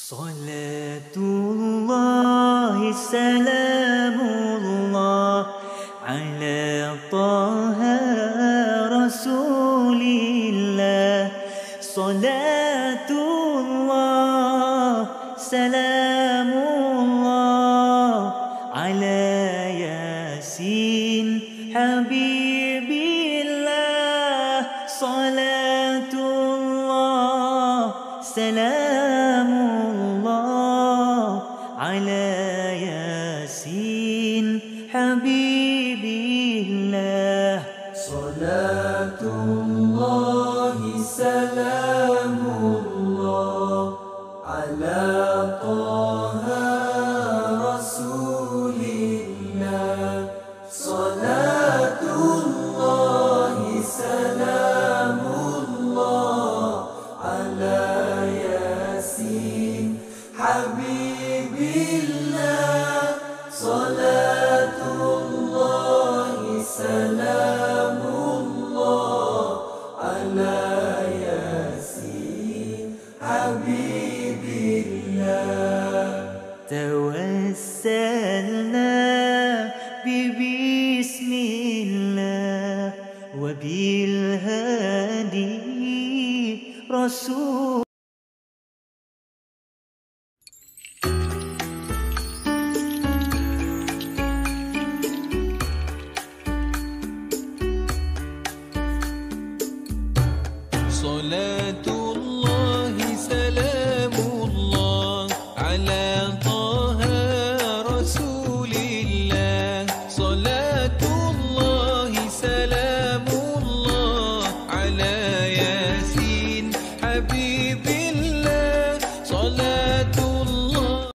Salatullahi salamullah ala taha rasulillah. Salatullah salamullah ala yasin habibillah. Salatullah salamullah ala yasin habibillah. Salatullahi salamullah ala taha rasulillah. Salatullahi salamullah ala yasin habibillah. Salatullahi salamullah ala yasin habibillah. توسلنا ببسم الله وبالهادي رسول. Salatullahi salamullah ala taha rasulillah. Salatullahi salamullah ala yasin habibillah. Salatullah.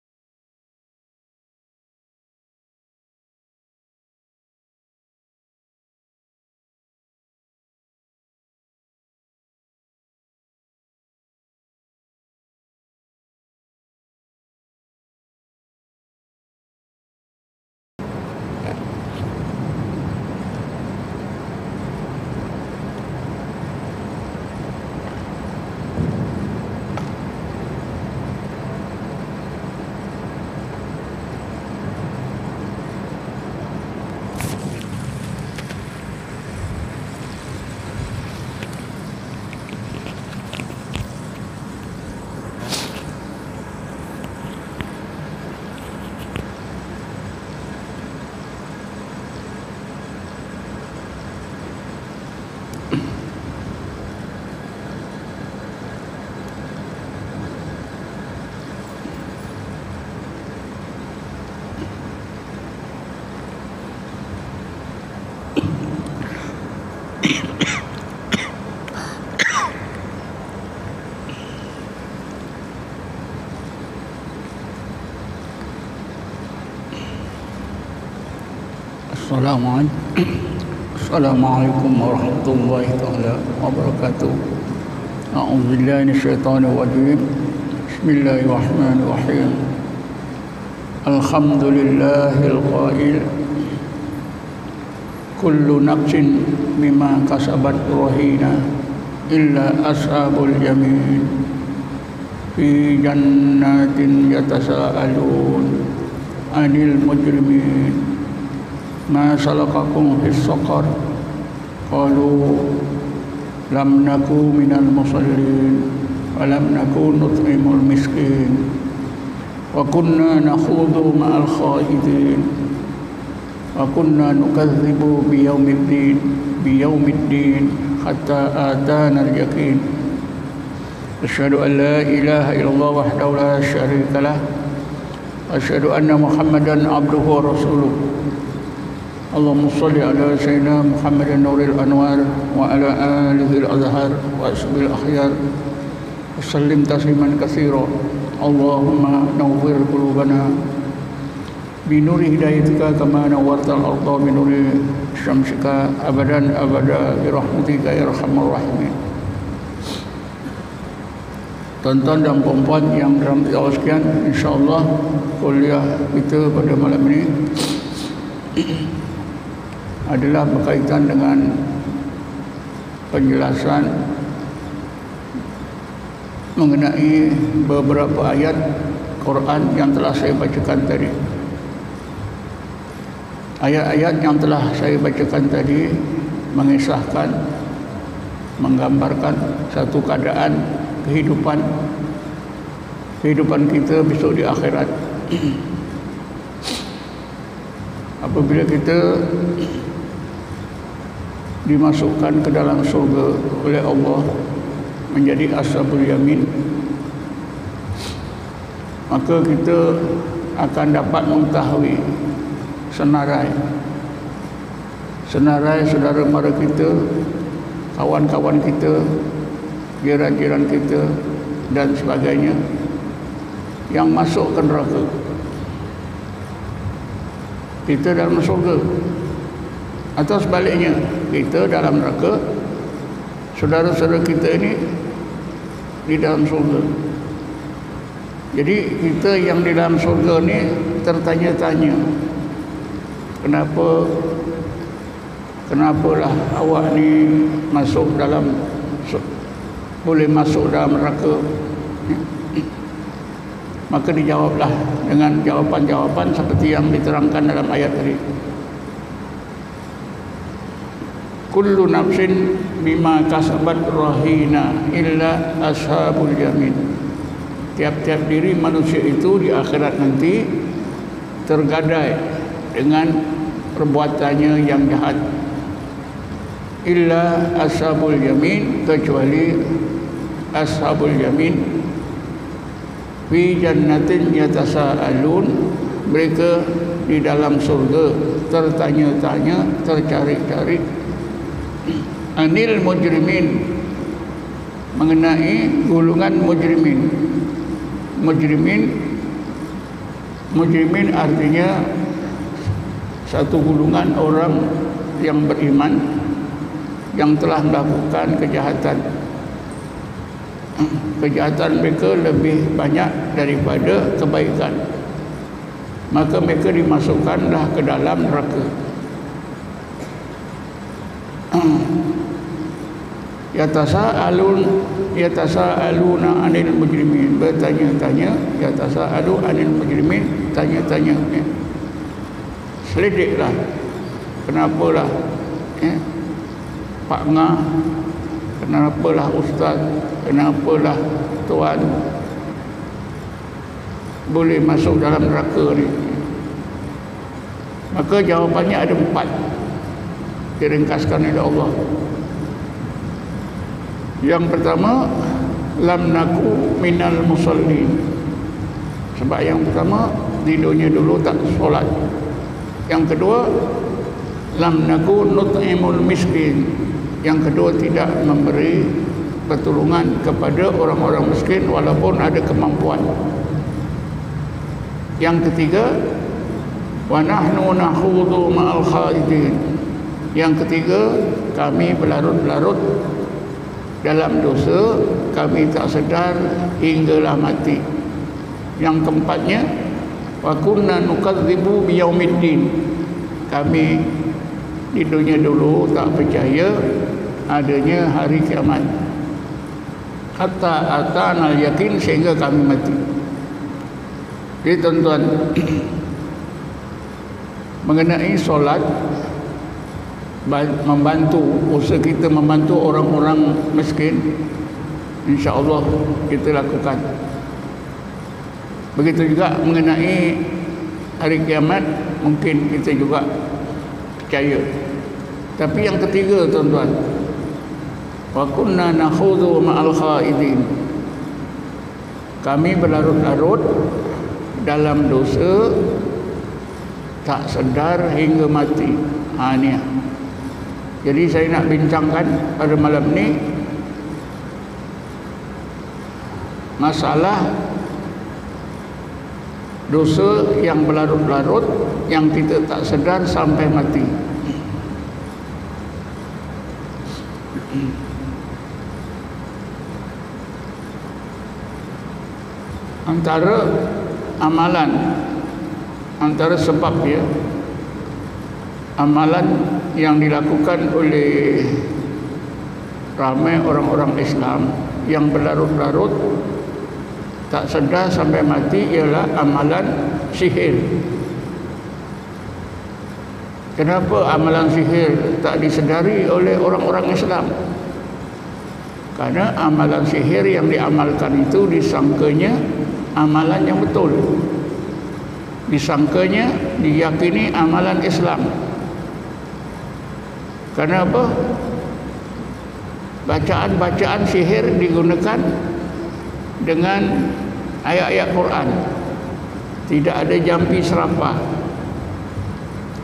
Assalamualaikum warahmatullahi taala wabarakatuh. A'udzubillahi minasyaitonir rajim. Bismillahirrahmanirrahim. Alhamdulillahil qail kullu nafsin bima kasabat rahina illa ashabul yamin fi jannatin yatasaalun 'anil mujrimin ma salakakum fis saqar qalu lam naku minal musallin wa lam naku nut'imul miskin wa kunna nakhudu ma'al khaidin wa kunna nukadzibu biyaumiddin hatta atana al-yaqin. Asyhadu an la ilaha illallah wahdahu la syarika lah wa asyhadu anna Muhammadan abduhu wa rasuluh. Allahumma salli ala sayyidina Muhammadin nuril anwar wa ala alihi al-azhar wa asbil akhyar wa sallim tasliman katsira. Allahumma nawwir qulubana bi nuri hidayatika kama nawwartal arda bi nuri syamsika abadan abada bi rahmatika ya arhamar rahimin. Tuan-tuan dan puan-puan yang dirahmati Allah sekalian, insyaallah kuliah kita pada malam ini adalah berkaitan dengan penjelasan mengenai beberapa ayat Quran yang telah saya bacakan tadi. Ayat-ayat yang telah saya bacakan tadi mengisahkan, menggambarkan satu keadaan kehidupan kita besok di akhirat. Apabila kita dimasukkan ke dalam surga oleh Allah menjadi ashabul yamin, maka kita akan dapat mengetahui senarai saudara mara kita, kawan-kawan kita, jiran-jiran kita dan sebagainya yang masuk ke neraka. Kita dalam surga, atau sebaliknya, kita dalam neraka, saudara-saudara kita ini di dalam surga. Jadi kita yang di dalam surga ni tertanya-tanya, kenapalah awak ni boleh masuk dalam neraka? Maka dijawablah dengan jawapan-jawapan seperti yang diterangkan dalam ayat tadi. Kullu nafsin bima kasabat rahina illa ashabul yamin. Tiap-tiap diri manusia itu di akhirat nanti tergadai dengan perbuatannya yang jahat. Illa ashabul yamin, kecuali ashabul yamin fi jannatin yatasaalun, mereka di dalam surga tertanya-tanya, tercari-cari anil mujrimin, mengenai golongan mujrimin artinya satu golongan orang yang beriman yang telah melakukan kejahatan mereka lebih banyak daripada kebaikan, maka mereka dimasukkanlah ke dalam neraka. Yatasaaluna anil mujrimin, bertanya-tanya, yatasaalu anil mujrimin, tanya-tanya, selidiklah, kenapalah Pak Ngah, kenapalah Ustaz, kenapalah Tuan boleh masuk dalam neraka ni? Maka jawapannya ada 4, diringkaskan oleh Allah. Yang pertama, lam naku minal musallin. Sebab yang pertama, di dunia dulu tak solat. Yang kedua, lam naku nut'imul miskin. Yang kedua, tidak memberi pertolongan kepada orang-orang miskin walaupun ada kemampuan. Yang ketiga, wa nahnu nakhudhu ma'al khalidin. Yang ketiga, kami berlarut-larut dalam dosa, kami tak sedar hinggalah mati. Yang keempatnya, wa kunna nukadzibu biyaumiddin. Kami di dunia dulu tak percaya adanya hari kiamat. Hatta atanal yakin, sehingga kami mati. Jadi tuan-tuan, mengenai solat, membantu, usaha kita membantu orang-orang miskin, insya-Allah kita lakukan. Begitu juga mengenai hari kiamat, mungkin kita juga percaya. Tapi yang ketiga tuan-tuan, wa kunna nakhudhu ma'al khaidin. Kami berlarut-larut dalam dosa, tak sedar hingga mati. Ni. Jadi saya nak bincangkan pada malam ni masalah dosa yang berlarut-larut, yang kita tak sedar sampai mati. Antara amalan, antara sebab dia, amalan yang dilakukan oleh ramai orang-orang Islam yang berlarut-larut tak sedar sampai mati ialah amalan sihir. Kenapa amalan sihir tak disedari oleh orang-orang Islam? Karena amalan sihir yang diamalkan itu disangkanya amalan yang betul, disangkanya diyakini amalan Islam. Karena apa? Bacaan-bacaan sihir digunakan dengan ayat-ayat Quran, tidak ada jampi serapah.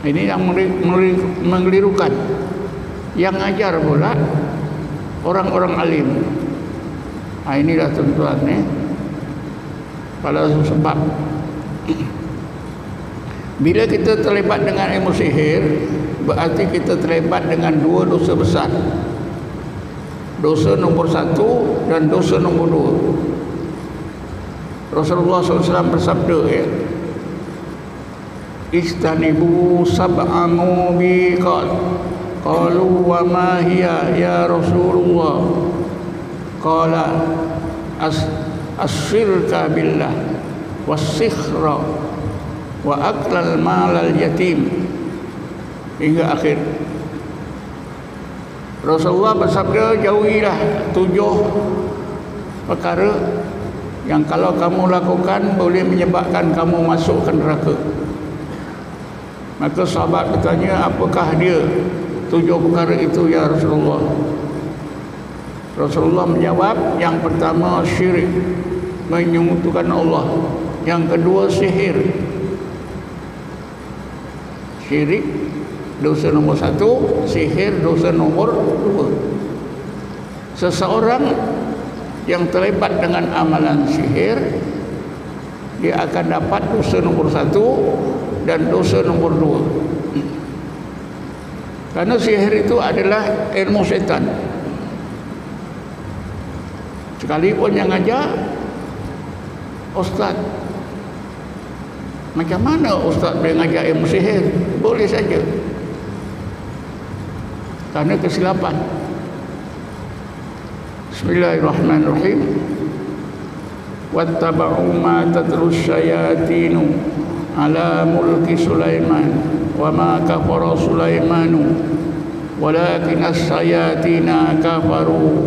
Ini yang mengelirukan. Yang ajar pula orang-orang alim. Inilah tuan-tuan pada sebab bila kita terlibat dengan ilmu sihir, berarti kita terlibat dengan dua dosa besar. Dosa nombor 1 dan dosa nombor 2. Rasulullah SAW bersabda, Istanibu sab'a mubiqat. Qalu wa ma hiya ya Rasulullah? Qala as-syirka billah was-sikhra wa aklal malal yatim, hingga akhir. Rasulullah bersabda, jauhilah 7 perkara yang kalau kamu lakukan boleh menyebabkan kamu masuk ke neraka. Maka sahabat bertanya, apakah dia 7 perkara itu ya Rasulullah? Rasulullah menjawab, yang pertama syirik, menyekutukan Allah. Yang kedua sihir. Syirik dosa nombor 1, sihir dosa nombor 2. Seseorang yang terlibat dengan amalan sihir, dia akan dapat dosa nombor 1 dan dosa nombor 2. Karena sihir itu adalah ilmu setan. Sekalipun yang ajar ustaz, macam mana ustaz boleh ngajar ilmu sihir? Boleh saja, karena kesilapan. Bismillahirrahmanirrahim. Wattaba'u ma tatlus syayatinu ala mulki Sulaiman wa ma kafara Sulaimanu walakin as-sayatina kafaru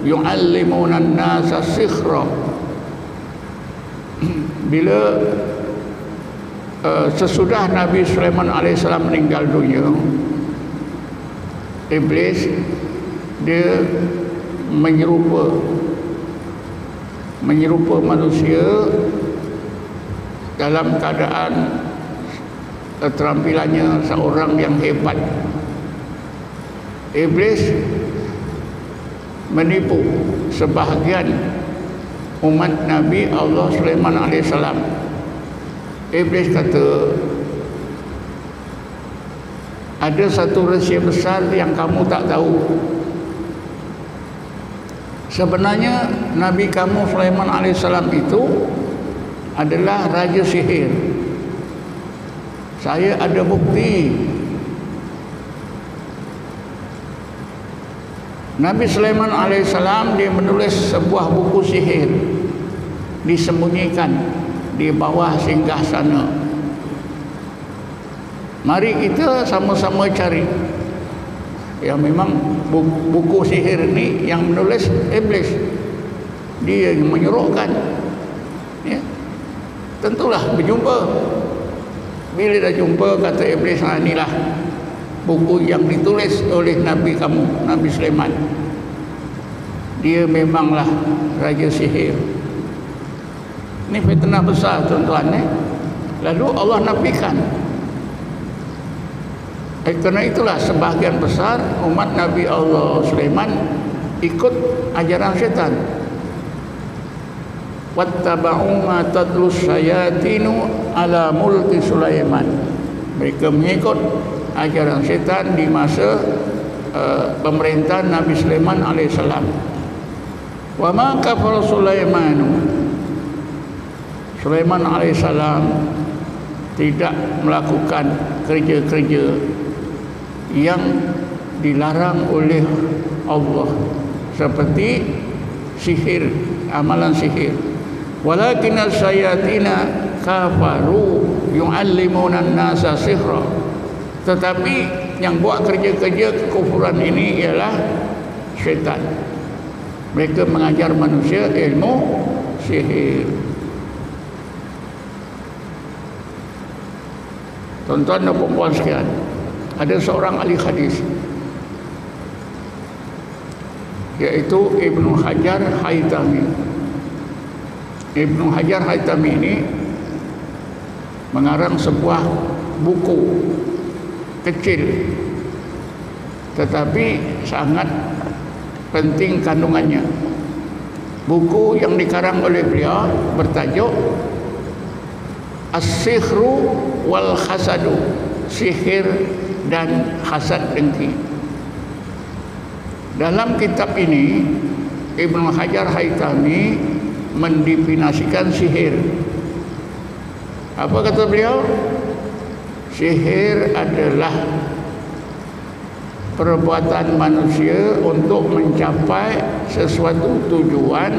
yu'allimuna an-nasa sikhra. Bila sesudah Nabi Sulaiman AS meninggal dunia, Iblis dia menyerupa manusia dalam keadaan keterampilannya seorang yang hebat. Iblis menipu sebahagian umat Nabi Allah Sulaiman AS. Iblis kata, ada satu rahsia besar yang kamu tak tahu. Sebenarnya Nabi kamu Sulaiman AS itu adalah raja sihir. Saya ada bukti. Nabi Sulaiman AS dia menulis sebuah buku sihir, disembunyikan di bawah singgasana. Mari kita sama-sama cari. Ya, memang buku sihir ni yang menulis Iblis. Dia yang menyuruhkan. Ya. Tentulah berjumpa. Bila dah jumpa, kata Iblis, inilah buku yang ditulis oleh Nabi kamu, Nabi Sulaiman. Dia memanglah raja sihir. Ini fitnah besar tuan-tuan. Lalu Allah nafikan. Kerana itulah sebahagian besar umat Nabi Allah Sulaiman ikut ajaran syaitan. Wattaba'u ma tatlus syayatinu ala mulki Sulaiman. Mereka mengikut ajaran syaitan di masa pemerintahan Nabi Sulaiman alaihissalam. Wa ma kafara Sulaimanu. Sulaiman alaihissalam tidak melakukan kerja-kerja yang dilarang oleh Allah. seperti sihir, amalan sihir. Walakinnal syayatina kafaru yu'allimuna an-nasa sihra. Tetapi yang buat kerja-kerja kekufuran ini ialah syaitan. Mereka mengajar manusia ilmu sihir. Tuan-tuan dan puan-puan sekalian, ada seorang ahli hadis iaitu Ibnu Hajar Haytami. Ibnu Hajar Haytami ini mengarang sebuah buku kecil tetapi sangat penting kandungannya. Buku yang dikarang oleh beliau bertajuk As-Sihru wal Hasadu, Sihir dan Hasad Dengki. Dalam kitab ini Ibnu Hajar Haytami mendefinisikan sihir. Apa kata beliau? Sihir adalah perbuatan manusia untuk mencapai sesuatu tujuan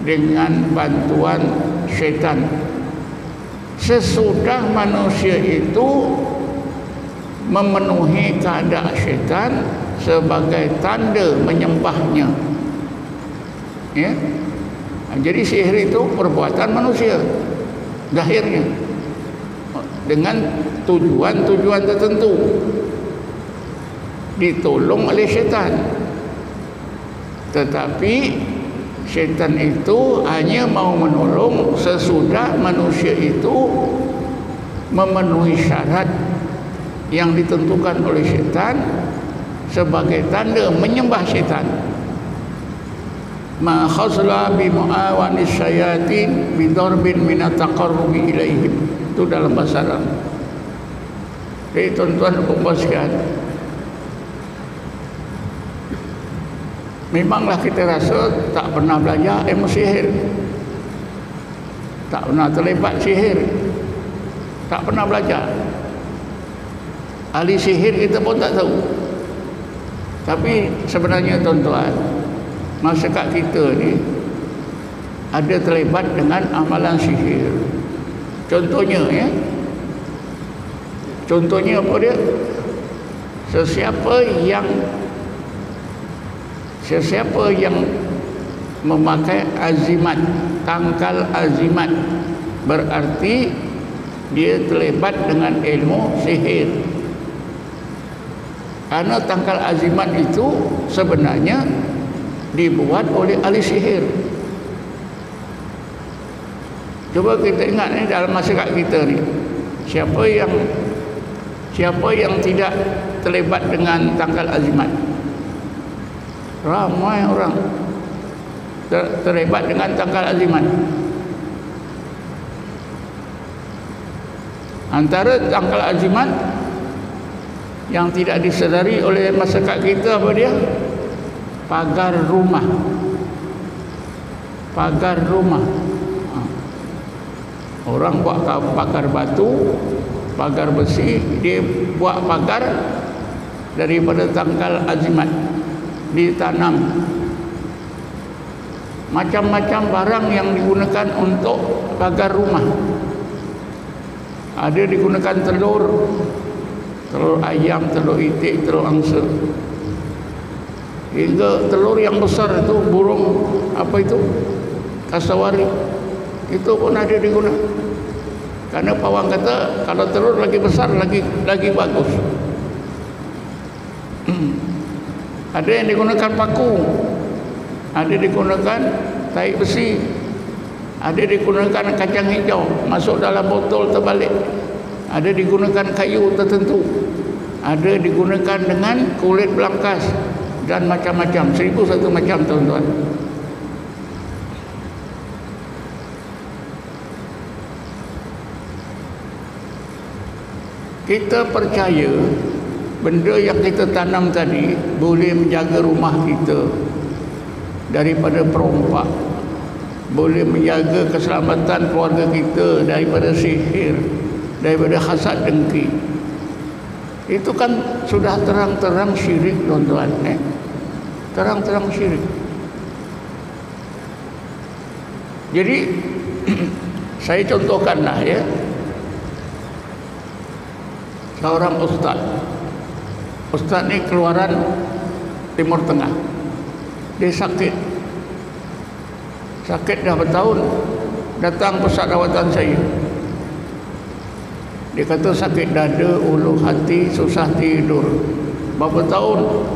dengan bantuan syaitan. Sesudah manusia itu memenuhi kehendak syaitan sebagai tanda menyembahnya, ya. Jadi sihir itu perbuatan manusia zahirnya dengan tujuan-tujuan tertentu, ditolong oleh syaitan. Tetapi syaitan itu hanya mau menolong sesudah manusia itu memenuhi syarat yang ditentukan oleh syaitan sebagai tanda menyembah syaitan. Ma khasla bi muawanis syayatin bi darbin min at-taqarrubi ilaihim. Itu dalam bahasa Arab. Jadi tuan-tuan dan puan sekalian, memanglah kita rasa tak pernah belajar ilmu sihir, tak pernah terlibat sihir, tak pernah belajar. Ahli sihir kita pun tak tahu. Tapi sebenarnya tuan-tuan, masyarakat kita ni ada terlibat dengan amalan sihir. Contohnya, ya, contohnya apa dia? Sesiapa yang memakai azimat, tangkal azimat, berarti dia terlibat dengan ilmu sihir. Karena tangkal azimat itu sebenarnya dibuat oleh ahli sihir. Cuba kita ingat ni dalam masyarakat kita ni, siapa yang tidak terlibat dengan tangkal azimat? Ramai orang terlibat dengan tangkal azimat. Antara tangkal azimat yang tidak disedari oleh masyarakat kita apa dia? Pagar rumah. Pagar rumah. Orang buat pagar batu, pagar besi, dia buat pagar daripada tangkal azimat, ditanam. Macam-macam barang yang digunakan untuk pagar rumah. Ada digunakan telur ayam, telur itik, telur angsa, hingga telur yang besar itu, burung apa itu, kasawari, itu pun ada digunakan. Karena pawang kata kalau telur lagi besar lagi bagus. Ada yang digunakan paku, ada digunakan tai besi, ada digunakan kacang hijau masuk dalam botol terbalik, ada digunakan kayu tertentu, ada digunakan dengan kulit belangkas dan macam-macam, 1001 macam tuan-tuan. Kita percaya benda yang kita tanam tadi boleh menjaga rumah kita daripada perompak, boleh menjaga keselamatan keluarga kita daripada sihir, daripada hasad dengki. Itu kan sudah terang-terang syirik tuan-tuan. terang-terang syirik. Jadi saya contohkanlah ya, seorang ustaz ni keluaran Timur Tengah. Dia sakit dah bertahun, datang pusat rawatan saya. Dia kata sakit dada, ulu hati, susah tidur. Berapa tahun?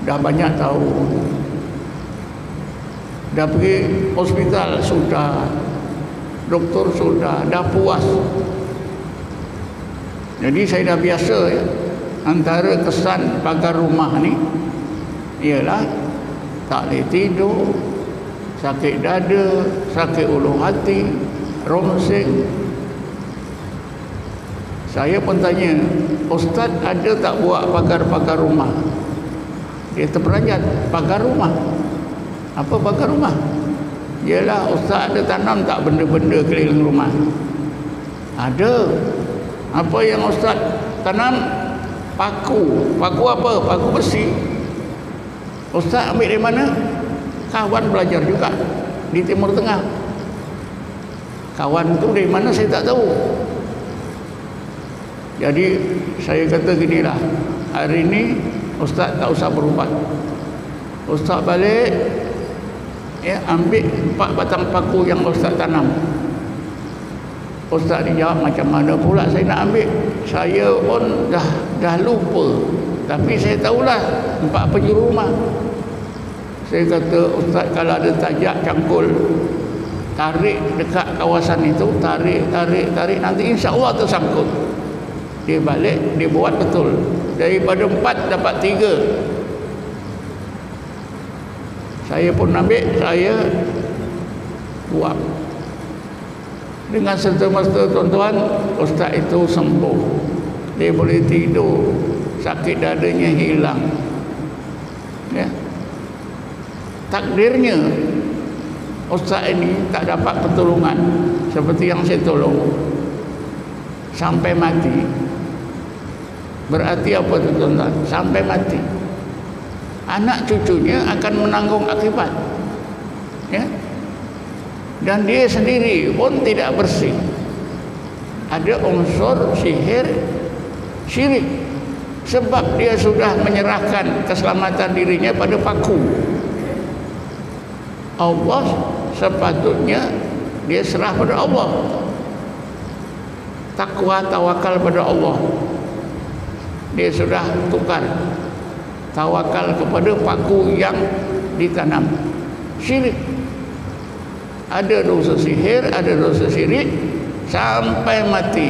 Dah banyak tahun. Dah pergi hospital sudah, doktor sudah, dah puas. Jadi saya dah biasa ya. Antara kesan pagar rumah ni ialah tak boleh tidur, sakit dada, sakit ulu hati, romseng. Saya pun tanya, Ustaz ada tak buat pagar-pagar rumah? Dia terperanjat, pagar rumah. Apa pagar rumah? Yalah, Ustaz ada tanam tak benda-benda keliling rumah? Ada. Apa yang Ustaz tanam? Paku. Paku apa? Paku besi. Ustaz ambil dari mana? Kawan belajar juga di Timur Tengah. Kawan tu dari mana saya tak tahu. Jadi saya kata ginilah, hari ini Ustaz tak usah berubat. Ustaz balik ya, ambil 4 batang paku yang Ustaz tanam. Ustaz ni jawab, macam mana pula saya nak ambil? Saya pun dah lupa. Tapi saya tahulah 4 penjuru rumah. Saya kata, Ustaz kalau ada tajak cangkul, tarik dekat kawasan itu, tarik, nanti insya Allah tersangkut. Dia balik, dia buat betul. Daripada 4 dapat 3. Saya pun ambil, saya buat. Dengan serta-merta tuan-tuan, Ustaz itu sembuh. Dia boleh tidur, sakit dadanya hilang. Ya. Takdirnya Ustaz ini tak dapat pertolongan seperti yang saya tolong sampai mati. Berarti apa tuan-tuan? Sampai mati. Anak cucunya akan menanggung akibat. Ya. Dan dia sendiri pun tidak bersih. Ada unsur sihir, syirik. Sebab dia sudah menyerahkan keselamatan dirinya pada paku. Allah sepatutnya dia serah pada Allah. Takwa, tawakal pada Allah. Dia sudah tukar tawakal kepada paku yang ditanam. Syirik. Ada dosa sihir, ada dosa syirik sampai mati.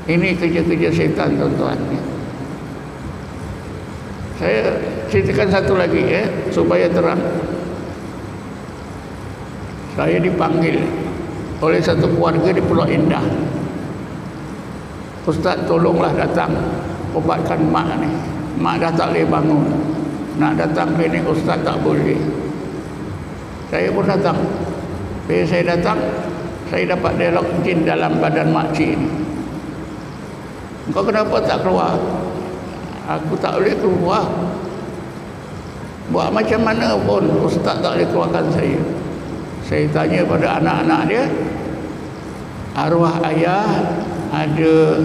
Ini kerja-kerja syaitan tuan-tuan. Saya ceritakan satu lagi ya, supaya terang. Saya dipanggil oleh satu keluarga di Pulau Indah. Ustaz tolonglah datang ubatkan mak ni. Mak dah tak boleh bangun. Nak datang klinik Ustaz tak boleh. Saya pun datang. Bila saya datang, saya dapat dialog jin dalam badan makcik ni. Engkau kenapa tak keluar? Aku tak boleh keluar. Buat macam mana pun Ustaz tak boleh keluarkan saya. Saya tanya pada anak-anak dia, arwah ayah ada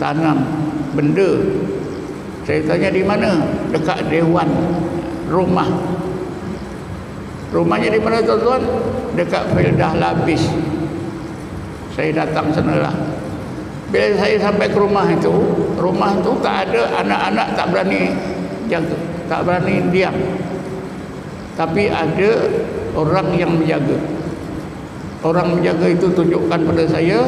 tanam benda. Saya tanya di mana? Dekat dewan rumah. Rumahnya di mana tuan-tuan? Dekat Feldah Labis. Saya datang sanalah. Bila saya sampai ke rumah itu tak ada, anak-anak tak berani jaga, tak berani diam. Tapi ada orang yang menjaga. Orang menjaga itu tunjukkan pada saya,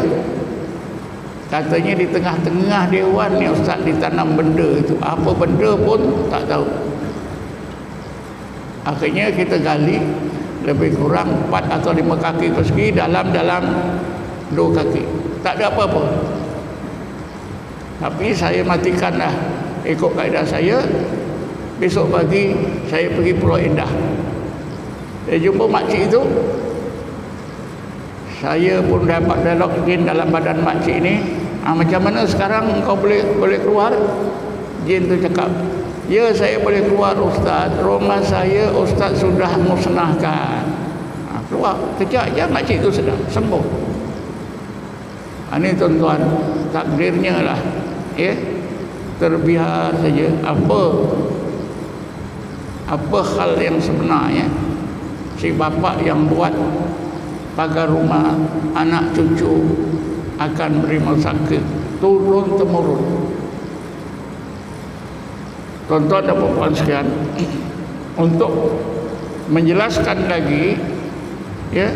katanya di tengah-tengah dewan ni Ustaz ditanam benda itu. Apa benda pun tak tahu. Akhirnya kita gali lebih kurang 4 atau 5 kaki persegi, dalam 2 kaki. Tak ada apa-apa. Tapi saya matikanlah ikut kaedah saya. Besok pagi saya pergi Pulau Indah. Saya jumpa makcik itu. Saya pun dapat dialog jin dalam badan makcik ini. Macam mana sekarang kau boleh keluar? Jin tu cakap, ya saya boleh keluar Ustaz, rumah saya Ustaz sudah musnahkan. Keluar, kejap je makcik tu sudah sembuh. Ini tuan-tuan, takdirnya lah, ya, terbiar saja. Apa hal yang sebenarnya si bapa yang buat pagar rumah anak cucu akan menerima sakit turun temurun. Tuan-tuan dan puan sekalian, untuk menjelaskan lagi, ya,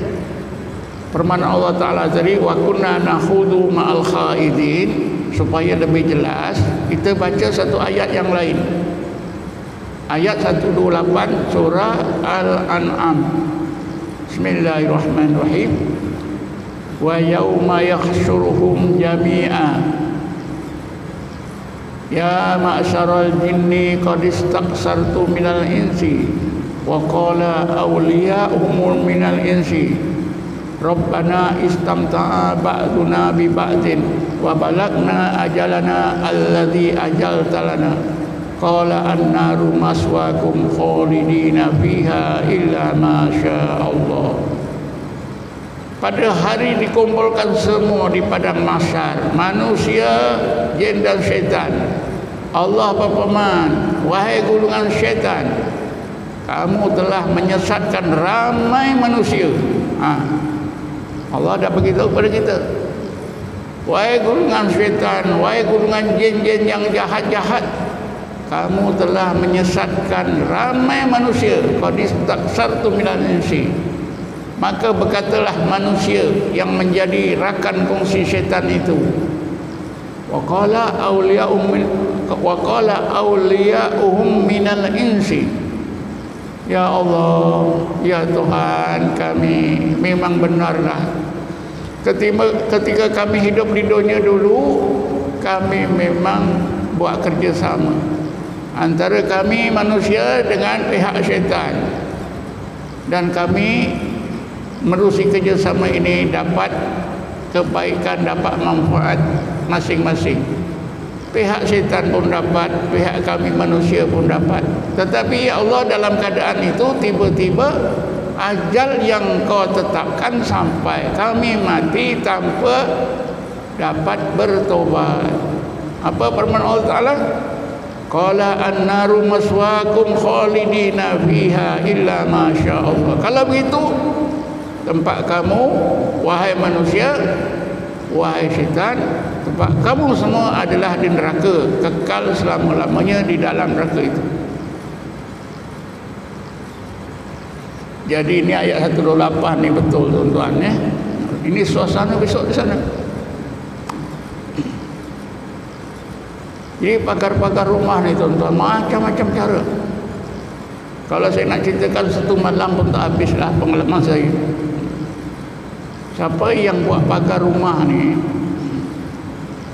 firman Allah Ta'ala tadi, wa kunna nakhudu ma'al khaidin, supaya lebih jelas kita baca satu ayat yang lain, ayat 128 surah Al-An'am. Bismillahirrahmanirrahim. Wa yauma yahsyuruhum jami'a ya ma'syaral jinni qad istaksartu minal insi wa qala awliya'uhum minal insi Rabbana istamta'a ba'duna bi ba'din wa balagna ajalana alladhi ajaltalana qala an-naru maswakum khalidina fiha illa ma sya'allah. Pada hari dikumpulkan semua di padang mahsyar, manusia, jin dan syaitan. Allah berfirman, wahai golongan syaitan, kamu telah menyesatkan ramai manusia. Allah dah beritahu kepada kita, wahai golongan syaitan, wahai golongan jin-jin yang jahat-jahat, kamu telah menyesatkan ramai manusia. Qad istaksartu minal insi, maka berkatalah manusia yang menjadi rakan kongsi syaitan itu, wa qala awliya'uhum minal insi, ya Allah, ya Tuhan kami, memang benarlah ketika kami hidup di dunia dulu, kami memang buat kerjasama antara kami manusia dengan pihak syaitan, dan kami menerusi kerjasama ini dapat kebaikan, dapat manfaat masing-masing. Pihak syaitan pun dapat, pihak kami manusia pun dapat. Tetapi ya Allah, dalam keadaan itu tiba-tiba ajal yang kau tetapkan sampai, kami mati tanpa dapat bertobat. Apa firman Allah Ta'ala? Qala an-naru maswakum khalidina fiha illa ma sya'allah. Kalau begitu, tempat kamu, wahai manusia, wahai syaitan, tempat kamu semua adalah di neraka, kekal selama-lamanya di dalam neraka itu. Jadi ini ayat 128 ni betul tuan-tuan, ya. Ini suasana besok di sana. Jadi pagar-pagar rumah ni tuan-tuan, macam-macam cara. Kalau saya nak ceritakan satu malam pun tak habislah pengalaman saya. Siapa yang buat pagar rumah ni,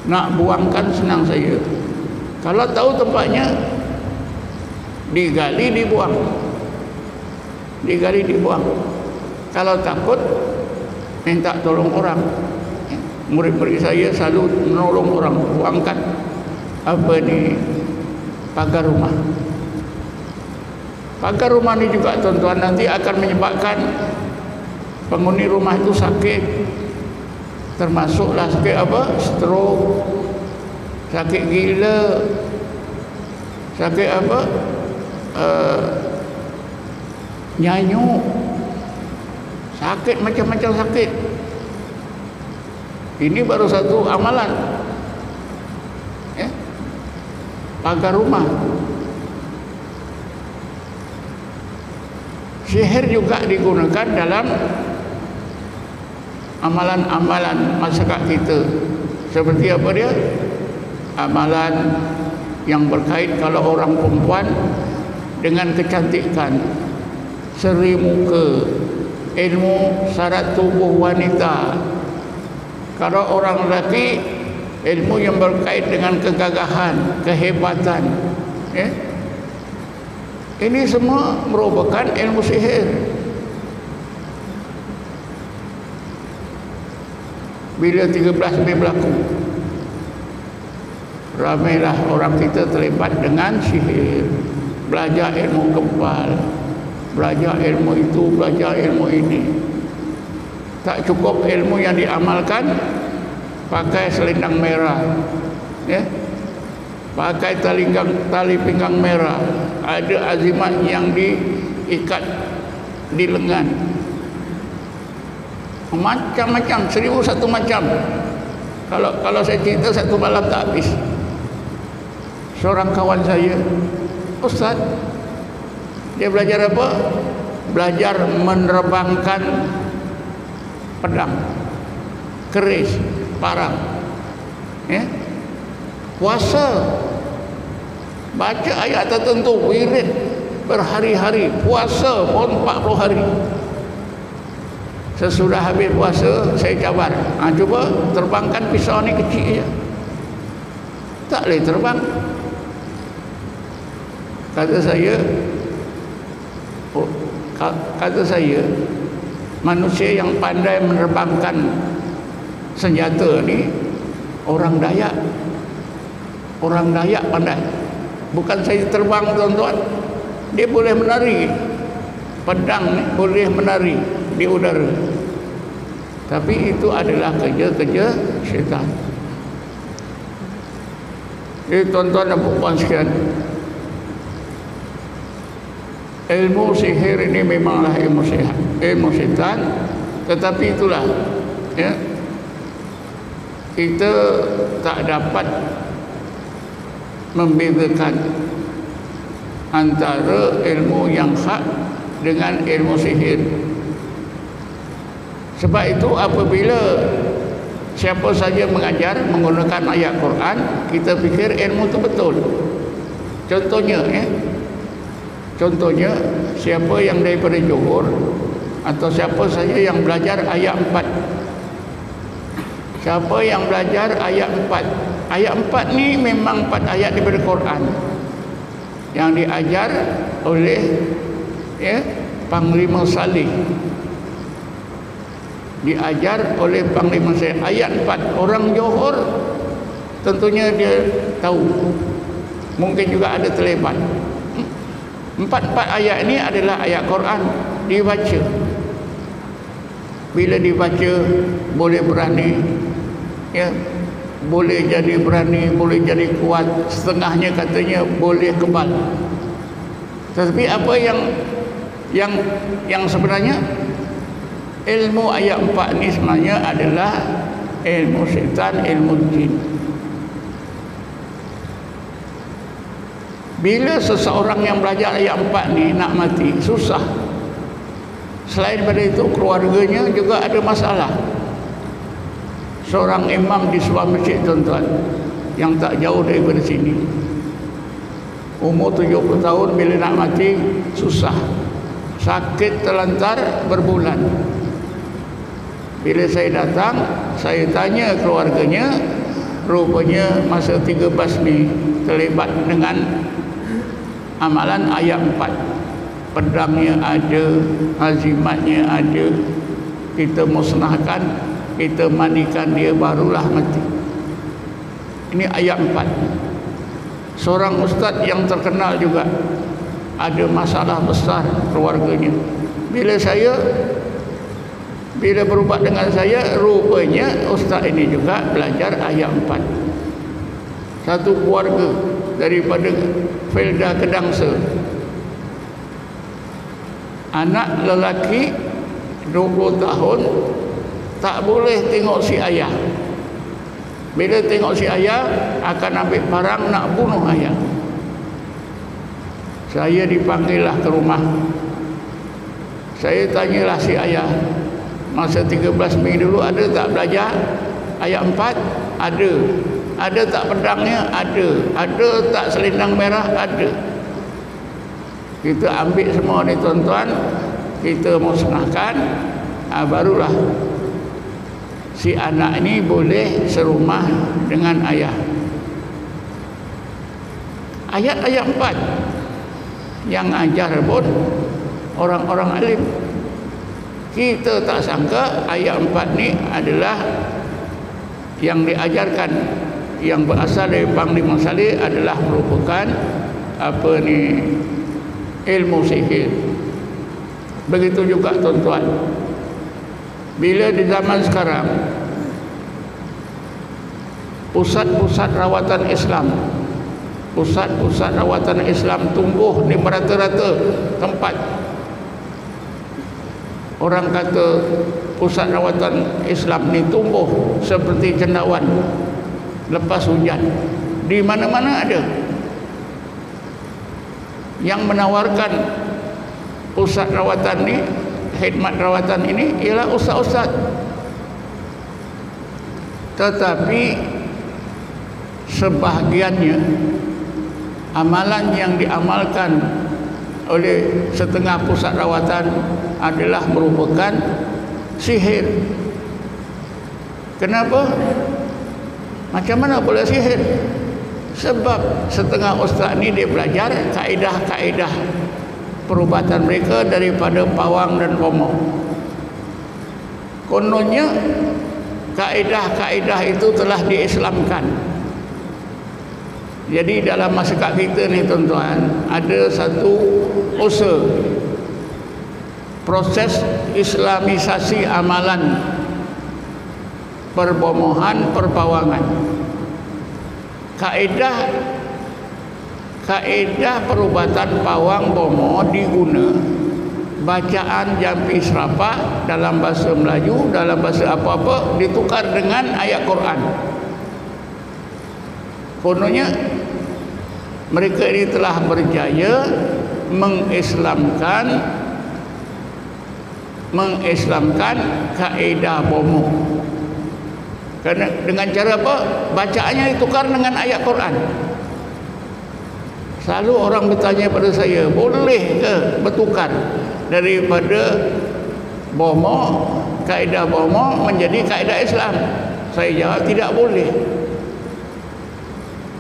nak buangkan senang saya. Kalau tahu tempatnya, digali dibuang, digali dibuang. Kalau takut, minta tolong orang. Murid-murid saya selalu menolong orang buangkan pagar rumah. Pagar rumah ni juga tuan-tuan nanti akan menyebabkan penghuni rumah itu sakit, termasuklah sakit stroke, sakit gila, sakit nyanyuk, sakit macam-macam sakit. Ini baru satu amalan, ya, pagar rumah. Sihir juga digunakan dalam amalan-amalan masyarakat kita. Seperti apa dia? Amalan yang berkait kalau orang perempuan dengan kecantikan, seri muka, ilmu syarat tubuh wanita. Kalau orang lelaki, ilmu yang berkait dengan kegagahan, kehebatan, ya. Ini semua merupakan ilmu sihir. Bila 13 Mei berlaku, ramailah orang kita terlibat dengan sihir, belajar ilmu kebal, belajar ilmu itu, belajar ilmu ini. Tak cukup ilmu yang diamalkan, pakai selendang merah, ya, pakai tali pinggang merah, ada azimat yang diikat di lengan, macam-macam, 1001 macam. Kalau saya cerita satu malam tak habis. Seorang kawan saya, ustaz, dia belajar apa? Belajar menerbangkan pedang, keris, parang, ya. Puasa, baca ayat tertentu, wirid berhari-hari, puasa pun 40 hari. Sesudah habis puasa, saya cabar, cuba terbangkan pisau ni kecil je. Tak boleh terbang. Kata saya, manusia yang pandai menerbangkan senjata ni orang Dayak. Orang Dayak pandai. Bukan saya terbang, tuan-tuan. Dia boleh menari. Pedang ni boleh menari di udara. Tapi itu adalah kerja-kerja syaitan. Jadi tuan-tuan dan puan sekalian, ilmu sihir ini memanglah ilmu syaitan, tetapi itulah, ya, kita tak dapat membezakan antara ilmu yang hak dengan ilmu sihir. Sebab itu apabila siapa saja mengajar menggunakan ayat Quran, kita fikir ilmu itu betul. Contohnya, ya, contohnya siapa yang daripada Johor atau siapa saja yang belajar ayat 4. Siapa yang belajar ayat 4? Ayat 4 ni memang 4 ayat daripada Quran yang diajar oleh, ya, Panglima Saleh. Diajar oleh Panglima Saleh. Ayat 4, orang Johor tentunya dia tahu. Mungkin juga ada terlibat. 4 ayat ini adalah ayat Quran, dibaca. Bila dibaca boleh berani, ya, boleh jadi berani, boleh jadi kuat. Setengahnya katanya boleh kebal. Tetapi apa yang sebenarnya ilmu ayat 4 ni sebenarnya adalah ilmu syaitan, ilmu jin. Bila seseorang yang belajar ayat 4 ni nak mati, susah. Selain daripada itu, keluarganya juga ada masalah. Seorang imam di sebuah masjid, tuan-tuan, yang tak jauh daripada sini, umur 70 tahun, bila nak mati susah, sakit terlantar berbulan. Bila saya datang, saya tanya keluarganya, rupanya masa 13 ni terlibat dengan amalan ayat 4. Pedangnya ada, azimatnya ada, kita musnahkan, kita mandikan dia, barulah mati. Ini ayat 4. Seorang ustaz yang terkenal juga ada masalah besar keluarganya. Bila berubat dengan saya, rupanya ustaz ini juga belajar ayat 4. Satu keluarga daripada Felda Kedangsa, anak lelaki 20 tahun tak boleh tengok si ayah. Bila tengok si ayah akan ambil parang nak bunuh ayah. Saya dipanggillah ke rumah. Saya tanyalah si ayah, masa 13 Mei dulu ada tak belajar ayat 4? Ada. Ada tak pedangnya? Ada. Ada tak selendang merah? Ada. Kita ambil semua ni, tuan-tuan, kita musnahkan, barulah si anak ini boleh serumah dengan ayah. Ayat-ayat 4 yang ajar pun orang-orang alim. Kita tak sangka ayat 4 ni adalah yang diajarkan yang berasal dari Panglima Saleh adalah merupakan ilmu sihir. Begitu juga tuan-tuan, bila di zaman sekarang pusat-pusat rawatan Islam tumbuh di merata-rata tempat. Orang kata pusat rawatan Islam ni tumbuh seperti cendawan lepas hujan. Di mana-mana ada. Yang menawarkan pusat rawatan ni, khidmat rawatan ini ialah ustaz-ustaz. Tetapi sebahagiannya amalan yang diamalkan oleh setengah pusat rawatan adalah merupakan sihir. Kenapa? Macam mana boleh sihir? Sebab setengah ustaz ni dia belajar kaedah-kaedah perubatan mereka daripada pawang dan bomoh. Kononnya kaedah-kaedah itu telah diislamkan. Jadi dalam masyarakat kita ni tuan-tuan, ada satu usaha proses islamisasi amalan perbomohan, perpawangan. Kaedah perubatan pawang bomoh diguna bacaan jampi serapah dalam bahasa Melayu, dalam bahasa apa-apa ditukar dengan ayat Quran. Kononnya mereka ini telah berjaya mengislamkan kaedah bomoh. Kerana dengan cara apa? Bacaannya ditukar dengan ayat Quran. Selalu orang bertanya pada saya, boleh ke bertukar daripada bomoh, kaedah bomoh menjadi kaedah Islam? Saya jawab tidak boleh.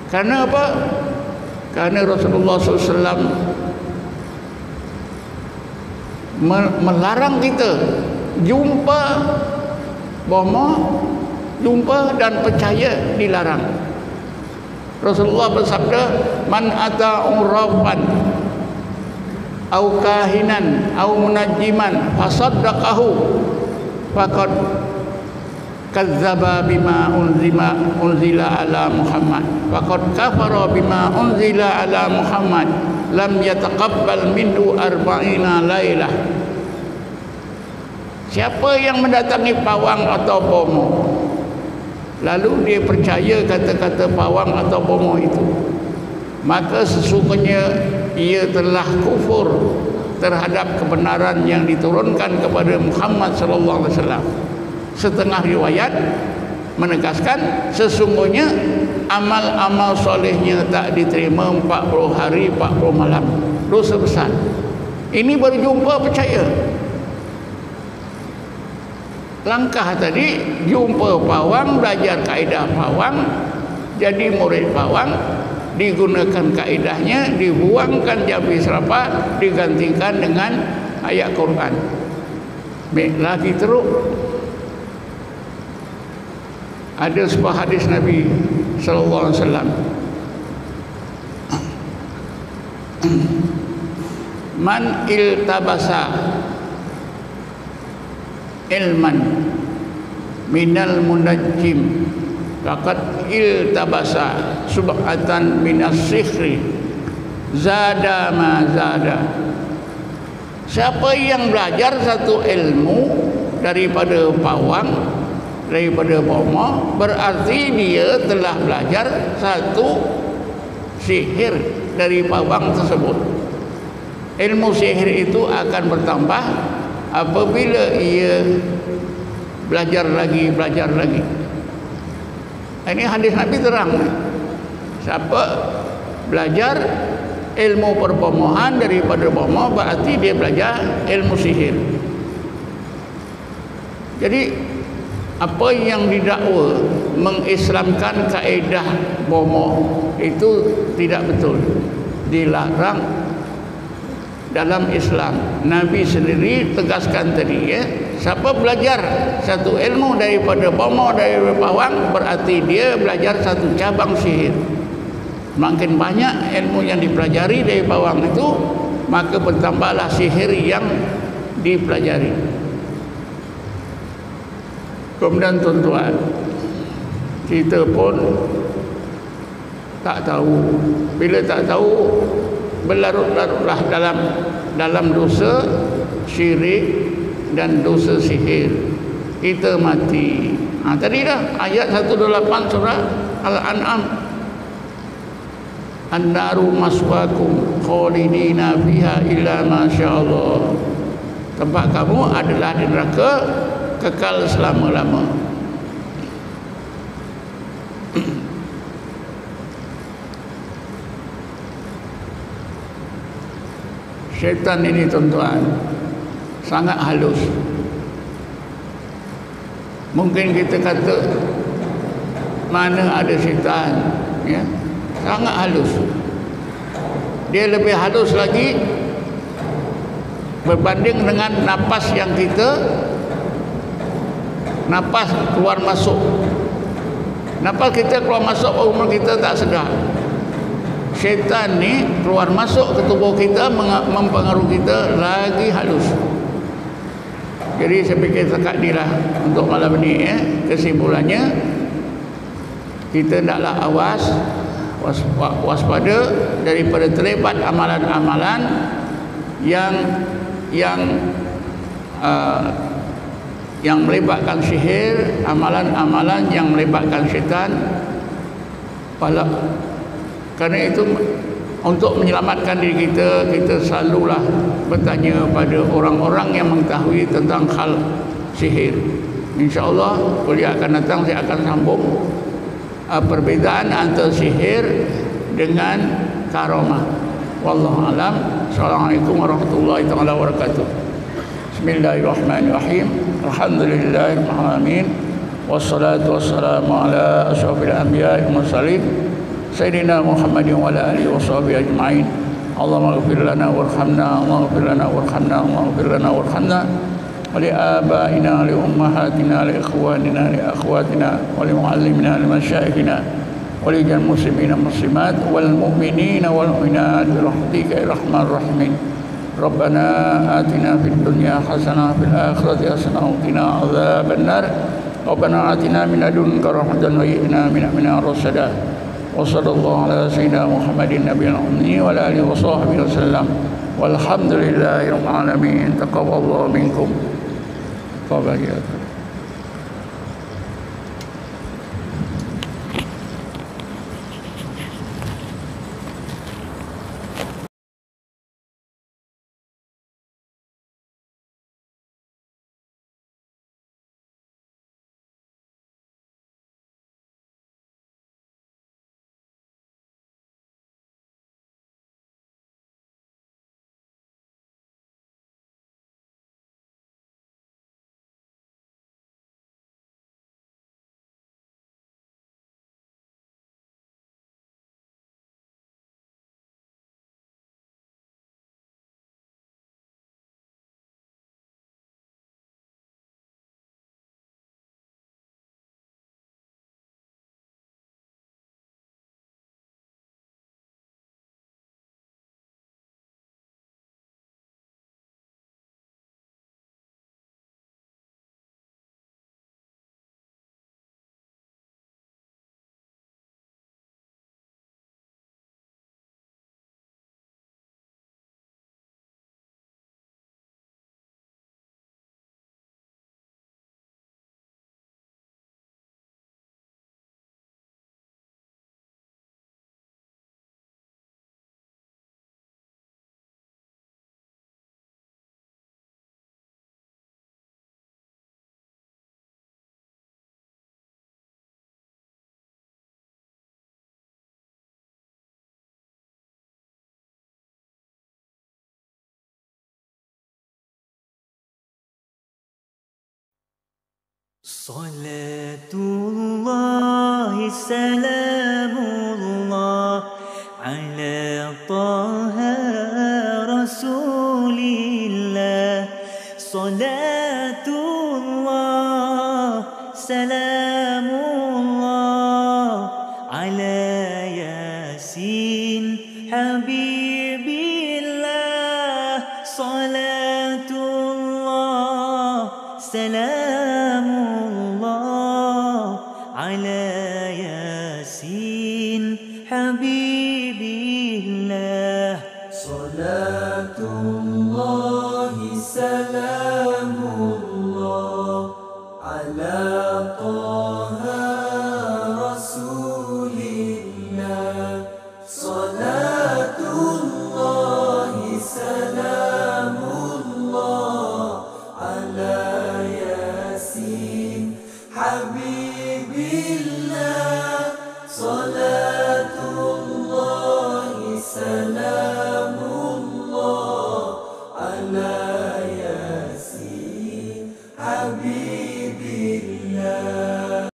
Kerana apa? Kerana Rasulullah SAW melarang kita jumpa bomoh, jumpa dan percaya dilarang. Rasulullah bersabda, man ata urafan au kahinan au munajjiman fasaddaqahu faqad kazzaba bima unzila ala Muhammad faqad kafara bima unzila ala Muhammad lam yataqabbal minhu arba'ina lailah. Siapa yang mendatangi pawang atau bomoh lalu dia percaya kata-kata pawang atau bomoh itu, maka sesungguhnya ia telah kufur terhadap kebenaran yang diturunkan kepada Muhammad sallallahu alaihi wasallam. Setengah riwayat menegaskan sesungguhnya amal-amal solehnya tak diterima 40 hari 40 malam. Dosa besar. Ini berjumpa percaya. Langkah tadi jumpa pawang, belajar kaedah pawang, jadi murid pawang, digunakan kaedahnya, dibuangkan jambi serapah, digantikan dengan ayat Quran. Baik, lagi teruk. Ada sebuah hadis Nabi sallallahu alaihi wasallam. Man iltabasa ilman minal munajjim faqad iltabasa subhatan minas sihri zada ma zada. Siapa yang belajar satu ilmu daripada pawang, daripada bomoh, berarti dia telah belajar satu sihir dari pawang tersebut. Ilmu sihir itu akan bertambah apabila ia belajar lagi. Ini hadis Nabi terang. Siapa belajar ilmu perbomohan daripada bomoh, berarti dia belajar ilmu sihir. Jadi apa yang didakwa mengislamkan kaedah bomoh itu tidak betul, dilarang. dalam Islam. Nabi sendiri tegaskan tadi, ya, siapa belajar satu ilmu daripada bomo, daripada pawang, berarti dia belajar satu cabang sihir. Makin banyak ilmu yang dipelajari dari pawang itu, maka bertambahlah sihir yang dipelajari. Kemudian tuan-tuan, kita pun tak tahu. Bila tak tahu, berlarut-larutlah dalam dosa syirik dan dosa sihir, kita mati. Tadi dah ayat 128 surah Al-An'am, an-naru maswakum khalidina fiha illa masyaallah. Tempat kamu adalah di neraka, kekal selama-lama. Syaitan ini tuan-tuan sangat halus. Mungkin kita kata mana ada syaitan, ya, sangat halus. Dia lebih halus lagi berbanding dengan napas yang kita napas keluar masuk. Napas kita keluar masuk, umur kita tak sedar. Syaitan ni keluar masuk ke tubuh kita, mempengaruhi kita lagi halus. Jadi saya fikir sekat ni lah untuk malam ni, ya. Kesimpulannya, kita naklah waspada daripada terlibat amalan-amalan yang melibatkan sihir, amalan-amalan yang melibatkan syaitan. Kerana itu, untuk menyelamatkan diri kita, kita selalulah bertanya pada orang-orang yang mengetahui tentang hal sihir. InsyaAllah kuliah akan datang saya akan sambung perbezaan antara sihir dengan karamah. Wallahu alam. Assalamualaikum warahmatullahi wabarakatuh. Bismillahirrahmanirrahim. Alhamdulillahirabbil alamin. Wassalatu wassalamu ala asyrafil anbiya'i wal mursalin Sayyidina Muhammadin wa ala alihi wa sahbihi ajma'in. Allahumma ighfir lana warhamna, Allahumma ighfir lana warhamna, Allahumma ighfir lana warhamna wa li abaina, li ummahatina, li ikhwanina, li akhwatina, wa li muallimina, li masyayikhina, wa li jami'il muslimina muslimat wal mu'minina wal mu'minat bi rahmatika ya arhamar rahimin. Rabbana atina fid dunya hasanah, fil akhirati hasanah, wa qina adzaban nar. Rabbana atina min ladunka rahmatan wa hab lana min ar-rasyada. Wa sallallahu ala sayyidina Muhammadin nabiyil ummi wa ala alihi wa sahbihi wasallam. Walhamdulillahirabbil alamin. Taqabbalallahu minkum. Fadhilatu. Salatullah salamullah ala taha rasul صلاة الله سلام الله على ياسين حبيب الله صلاة الله سلام الله على